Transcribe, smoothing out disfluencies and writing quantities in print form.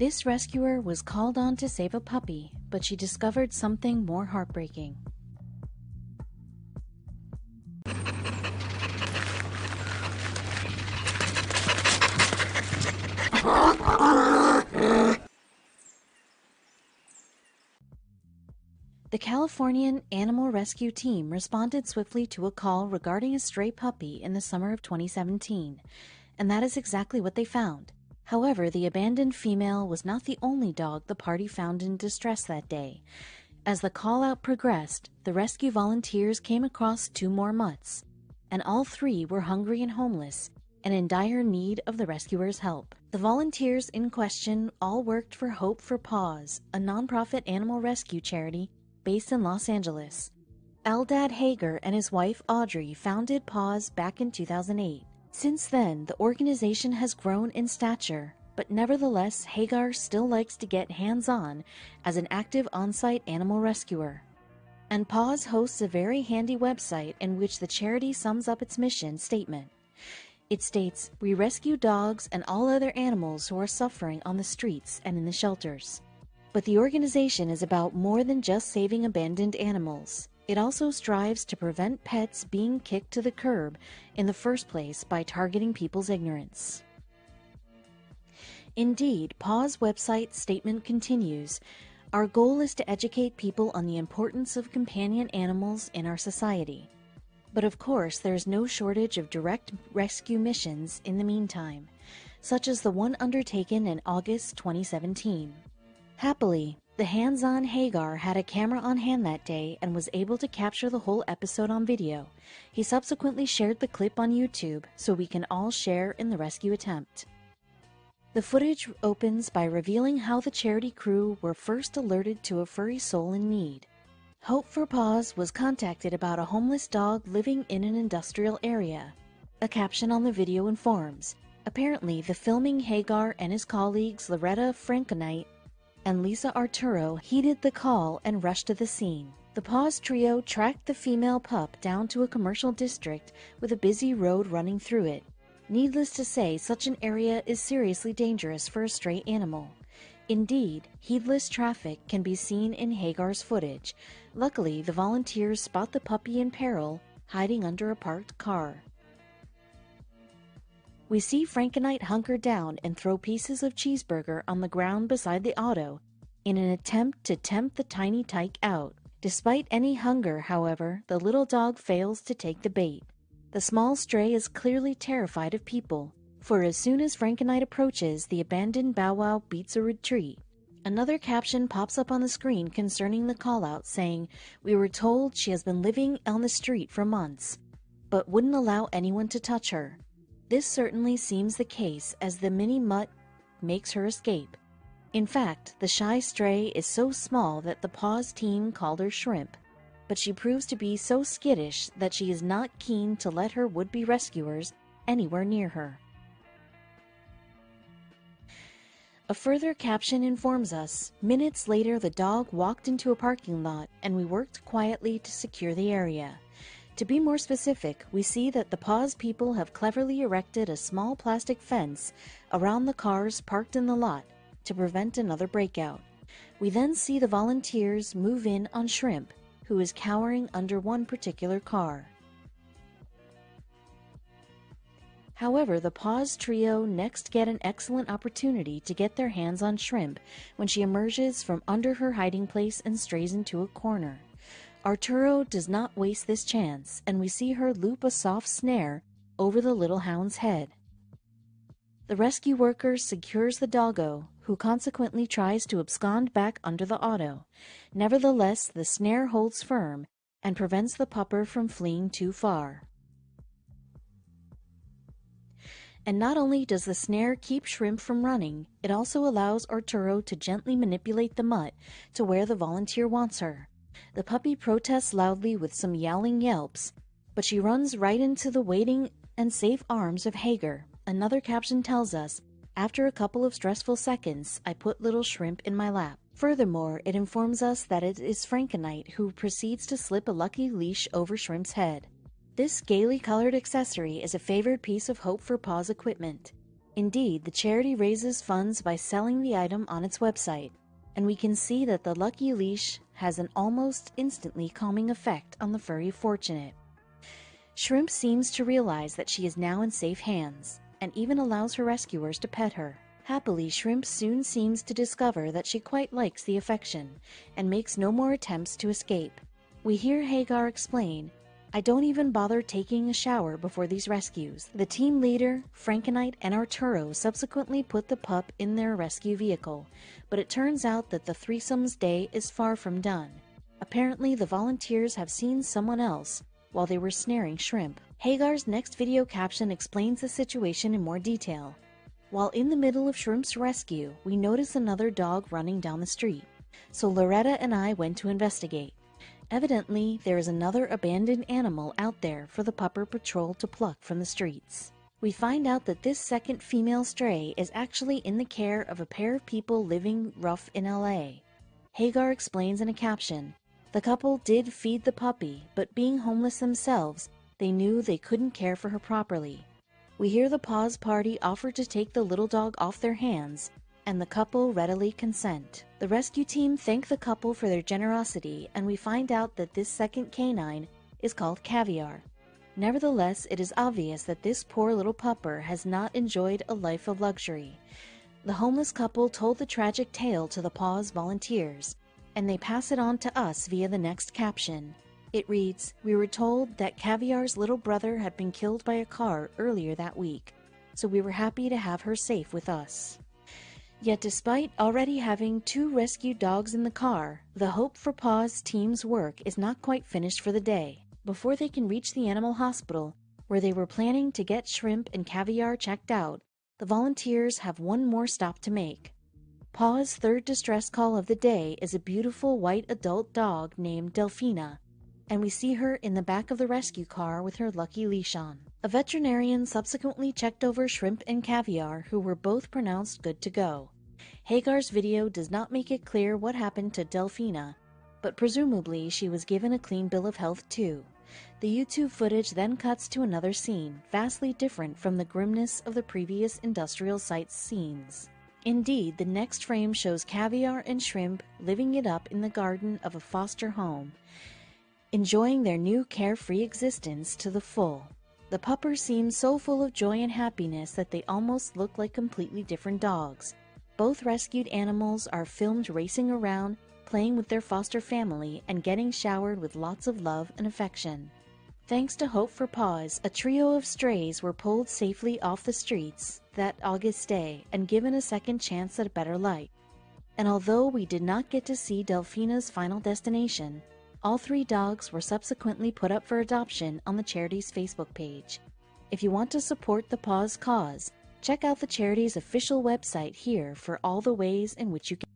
This rescuer was called on to save a puppy, but she discovered something more heartbreaking. The Californian Animal Rescue Team responded swiftly to a call regarding a stray puppy in the summer of 2017, and that is exactly what they found. However, the abandoned female was not the only dog the party found in distress that day. As the call-out progressed, the rescue volunteers came across 2 more mutts, and all 3 were hungry and homeless, and in dire need of the rescuers' help. The volunteers in question all worked for Hope for Paws, a nonprofit animal rescue charity based in Los Angeles. Eldad Hager and his wife Audrey founded Paws back in 2008. Since then, the organization has grown in stature, but nevertheless, Hagar still likes to get hands-on as an active on-site animal rescuer. And Paws hosts a very handy website in which the charity sums up its mission statement. It states, "We rescue dogs and all other animals who are suffering on the streets and in the shelters." But the organization is about more than just saving abandoned animals. It also strives to prevent pets being kicked to the curb in the first place by targeting people's ignorance. Indeed, Paw's website statement continues, "Our goal is to educate people on the importance of companion animals in our society." But of course, there is no shortage of direct rescue missions in the meantime, such as the one undertaken in August 2017. Happily, the hands-on Hagar had a camera on hand that day and was able to capture the whole episode on video. He subsequently shared the clip on YouTube so we can all share in the rescue attempt. The footage opens by revealing how the charity crew were first alerted to a furry soul in need. Hope for Paws was contacted about a homeless dog living in an industrial area. A caption on the video informs, apparently the filming Hagar and his colleagues Loretta Frankenite and Lisa Arturo heeded the call and rushed to the scene. The Paws trio tracked the female pup down to a commercial district with a busy road running through it. Needless to say, such an area is seriously dangerous for a stray animal. Indeed, heedless traffic can be seen in Hagar's footage. Luckily, the volunteers spot the puppy in peril, hiding under a parked car. We see Frankenite hunker down and throw pieces of cheeseburger on the ground beside the auto in an attempt to tempt the tiny tyke out. Despite any hunger, however, the little dog fails to take the bait. The small stray is clearly terrified of people, for as soon as Frankenite approaches, the abandoned Bow Wow beats a retreat. Another caption pops up on the screen concerning the call-out saying, "We were told she has been living on the street for months, but wouldn't allow anyone to touch her." This certainly seems the case as the mini mutt makes her escape. In fact, the shy stray is so small that the Paws team called her Shrimp, but she proves to be so skittish that she is not keen to let her would-be rescuers anywhere near her. A further caption informs us, minutes later the dog walked into a parking lot and we worked quietly to secure the area. To be more specific, we see that the Paws people have cleverly erected a small plastic fence around the cars parked in the lot to prevent another breakout. We then see the volunteers move in on Shrimp, who is cowering under one particular car. However, the Paws trio next get an excellent opportunity to get their hands on Shrimp when she emerges from under her hiding place and strays into a corner. Arturo does not waste this chance, and we see her loop a soft snare over the little hound's head. The rescue worker secures the doggo, who consequently tries to abscond back under the auto. Nevertheless, the snare holds firm and prevents the pupper from fleeing too far. And not only does the snare keep Shrimp from running, it also allows Arturo to gently manipulate the mutt to where the volunteer wants her. The puppy protests loudly with some yowling yelps, but she runs right into the waiting and safe arms of Hagar. Another caption tells us, "After a couple of stressful seconds, I put little Shrimp in my lap." Furthermore, it informs us that it is Frankenite who proceeds to slip a lucky leash over Shrimp's head. This gaily colored accessory is a favored piece of Hope for Paws equipment. Indeed, the charity raises funds by selling the item on its website, and we can see that the lucky leash has an almost instantly calming effect on the furry fortunate. Shrimp seems to realize that she is now in safe hands, and even allows her rescuers to pet her. Happily, Shrimp soon seems to discover that she quite likes the affection, and makes no more attempts to escape. We hear Hagar explain, "I don't even bother taking a shower before these rescues." The team leader, Frankenite, and Arturo subsequently put the pup in their rescue vehicle, but it turns out that the threesome's day is far from done. Apparently, the volunteers have seen someone else while they were snaring Shrimp. Hagar's next video caption explains the situation in more detail. While in the middle of Shrimp's rescue, we notice another dog running down the street, so Loretta and I went to investigate. Evidently, there is another abandoned animal out there for the Pupper Patrol to pluck from the streets. We find out that this second female stray is actually in the care of a pair of people living rough in LA. Hagar explains in a caption, "The couple did feed the puppy, but being homeless themselves, they knew they couldn't care for her properly. We hear the Paws Party offer to take the little dog off their hands, and the couple readily consent. The rescue team thank the couple for their generosity, and we find out that this second canine is called Caviar. Nevertheless, it is obvious that this poor little pupper has not enjoyed a life of luxury. The homeless couple told the tragic tale to the Paws volunteers, and they pass it on to us via the next caption. It reads, "We were told that Caviar's little brother had been killed by a car earlier that week, so we were happy to have her safe with us." Yet despite already having 2 rescued dogs in the car, the Hope for Paws team's work is not quite finished for the day. Before they can reach the animal hospital, where they were planning to get Shrimp and Caviar checked out, the volunteers have one more stop to make. Paws' third distress call of the day is a beautiful white adult dog named Delphina, and we see her in the back of the rescue car with her lucky leash on. A veterinarian subsequently checked over Shrimp and Caviar, who were both pronounced good to go. Hagar's video does not make it clear what happened to Delphina, but presumably she was given a clean bill of health too. The YouTube footage then cuts to another scene, vastly different from the grimness of the previous industrial site's scenes. Indeed, the next frame shows Caviar and Shrimp living it up in the garden of a foster home, enjoying their new carefree existence to the full. The puppers seem so full of joy and happiness that they almost look like completely different dogs. Both rescued animals are filmed racing around, playing with their foster family, and getting showered with lots of love and affection. Thanks to Hope for Paws, a trio of strays were pulled safely off the streets that August day and given a second chance at a better life. And although we did not get to see Delphina's final destination, all 3 dogs were subsequently put up for adoption on the charity's Facebook page. If you want to support the Paws cause, check out the charity's official website here for all the ways in which you can